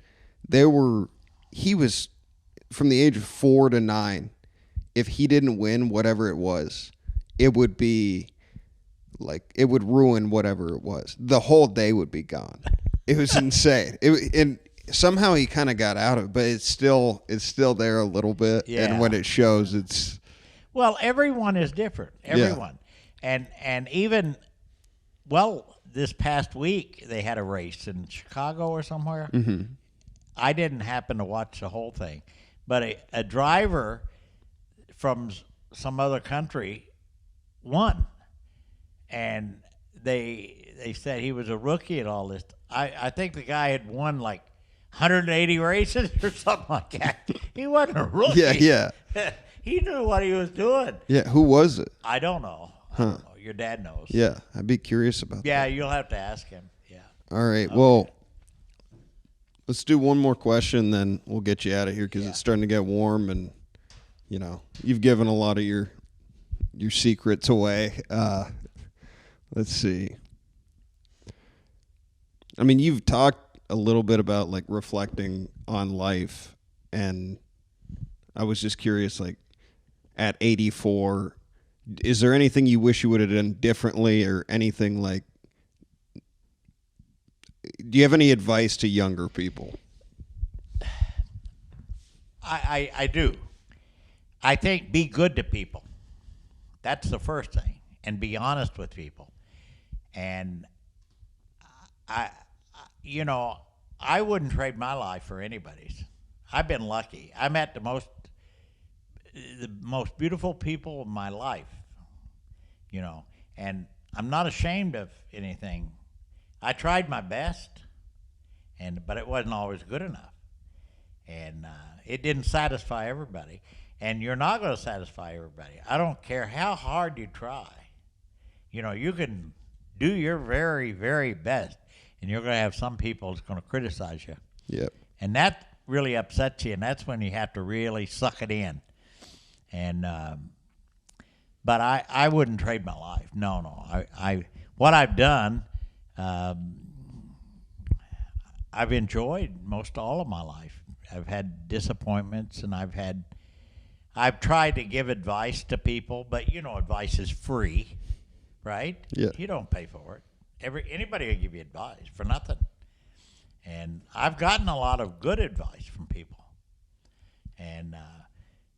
he was from the age of 4 to 9. If he didn't win whatever it was, it would be like, it would ruin whatever it was. The whole day would be gone. It was insane. And somehow he kind of got out of it, but it's still there a little bit. Yeah. And when it shows, it's. Well, everyone is different. Everyone. Yeah. And even, this past week they had a race in Chicago or somewhere. Mm-hmm. I didn't happen to watch the whole thing, but a driver from some other country won, and they said he was a rookie and all this. I think the guy had won like 180 races or something like that. He wasn't a rookie. Yeah. He knew what he was doing. Yeah. Who was it? I don't know. I don't know. Your dad knows. Yeah. I'd be curious about that. Yeah, you'll have to ask him. Yeah. All right. Okay. Well, let's do one more question, then we'll get you out of here because it's starting to get warm, and you've given a lot of your secrets away. Let's see. I mean, you've talked a little bit about like reflecting on life, and I was just curious, like at 84, is there anything you wish you would have done differently, or anything like? Do you have any advice to younger people? I do. I think be good to people. That's the first thing, and be honest with people. And I wouldn't trade my life for anybody's. I've been lucky. I met the most beautiful people in my life, and I'm not ashamed of anything. I tried my best, but it wasn't always good enough, and it didn't satisfy everybody. And you're not going to satisfy everybody. I don't care how hard you try. You can do your very, very best, and you're going to have some people that's going to criticize you. Yep. And that really upsets you, and that's when you have to really suck it in. And but I wouldn't trade my life. No. I what I've done, I've enjoyed most all of my life. I've had disappointments, and I've tried to give advice to people, but advice is free, right? Yeah. You don't pay for it. Anybody will give you advice for nothing. And I've gotten a lot of good advice from people. And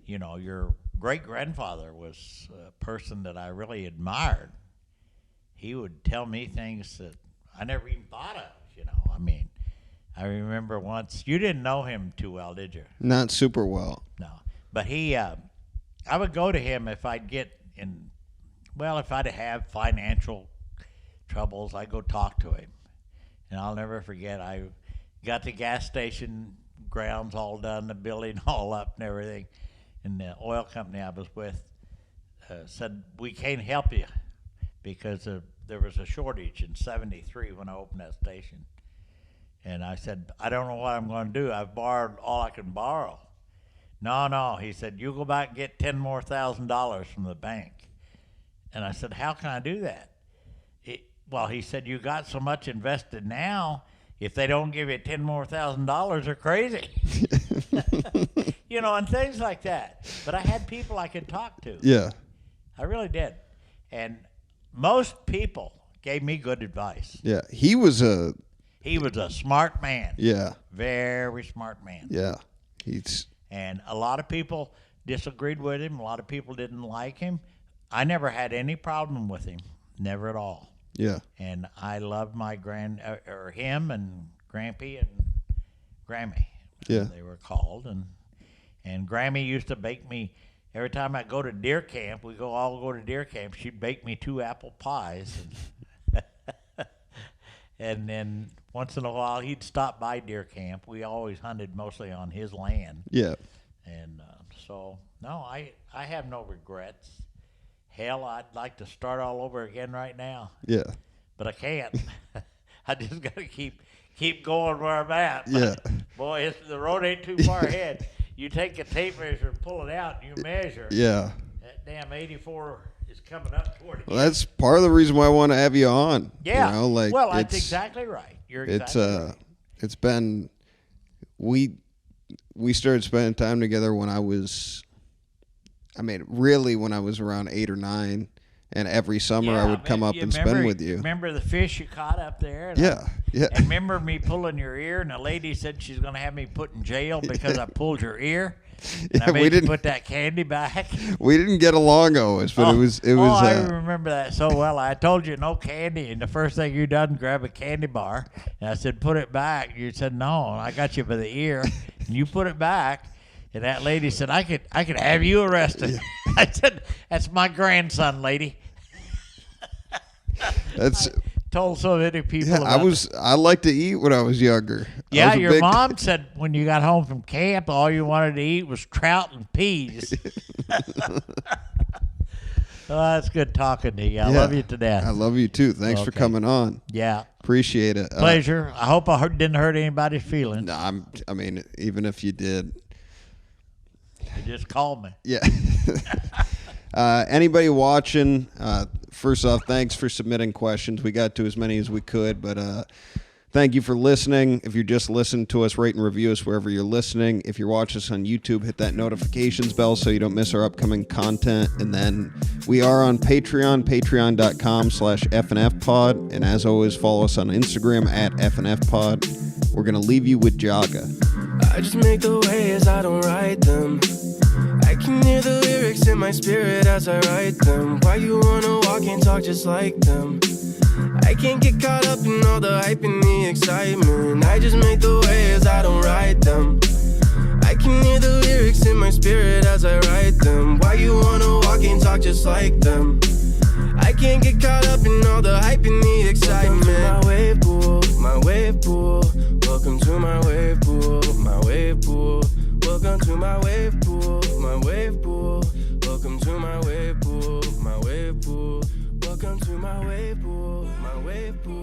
your great-grandfather was a person that I really admired. He would tell me things that I never even thought of, I mean, I remember once, you didn't know him too well, did you? Not super well. No. But I would go to him if I'd if I'd have financial troubles, I'd go talk to him. And I'll never forget, I got the gas station grounds all done, the building all up and everything. And the oil company I was with said, we can't help you because there was a shortage in 73 when I opened that station. And I said, I don't know what I'm going to do. I've borrowed all I can borrow. No, he said, you go back and get $10,000 more from the bank. And I said, how can I do that? He said, you got so much invested now, if they don't give you $10,000 more, they're crazy. And things like that. But I had people I could talk to. Yeah. I really did. And most people gave me good advice. Yeah. He was a smart man. Yeah. Very smart man. Yeah. And a lot of people disagreed with him. A lot of people didn't like him. I never had any problem with him. Never at all. Yeah. And I loved my him and Grampy and Grammy. Yeah. They were called. And Grammy used to bake me, every time I go to deer camp, all go to deer camp, she'd bake me 2 apple pies. And then once in a while, he'd stop by deer camp. We always hunted mostly on his land. Yeah. And I have no regrets. Hell, I'd like to start all over again right now. Yeah. But I can't. I just got to keep going where I'm at. Yeah. Boy, the road ain't too far ahead. You take a tape measure and pull it out, and you measure. Yeah. That damn 84 is coming up toward it. Well, that's part of the reason why I want to have you on. Yeah. That's exactly right. You're exactly right. It's been we started spending time together when I was around 8 or 9, and every summer I would come up and spend with you. Remember the fish you caught up there? Yeah. And remember me pulling your ear, and the lady said she's going to have me put in jail because I pulled your ear? And I made you put that candy back. We didn't get along always, but it was. I remember that so well. I told you no candy, and the first thing you done, grab a candy bar, and I said, put it back. You said, no, I got you by the ear, and you put it back, And that lady said, I could have you arrested. I said, that's my grandson, lady. That's told so many people. yeah. About I liked to eat when I was younger. I Yeah, was a your big- mom said when you got home from camp, all you wanted to eat was trout and peas. Oh, that's good talking to you. I Yeah. love you to death. I love you too. Thanks for Okay. coming on. Yeah, Appreciate it. pleasure. I hope I didn't hurt anybody's feelings. Nah, I mean, even if you did, You just called me. yeah. Anybody watching, first off, thanks for submitting questions. We got to as many as we could, but thank you for listening. If you're just listening to us, rate and review us wherever you're listening. If you're watching us on YouTube, hit that notifications bell so you don't miss our upcoming content. And then we are on Patreon, patreon.com/FNFpod. And as always, follow us on Instagram at FNFpod. We're going to leave you with Jaga. I just make the waves, I don't write them. I can hear the lyrics in my spirit as I write them. Why you wanna walk and talk just like them? I can't get caught up in all the hype and the excitement. I just make the waves, I don't write them. I can hear the lyrics in my spirit as I write them. Why you wanna walk and talk just like them? I can't get caught up in all the hype and the excitement. My wave pool, my wave pool. Welcome to my wave pool, my wave pool. Welcome to my wave pool, my wave pool. Welcome to my wave pool, my wave pool. Welcome to my wave pool, my wave pool.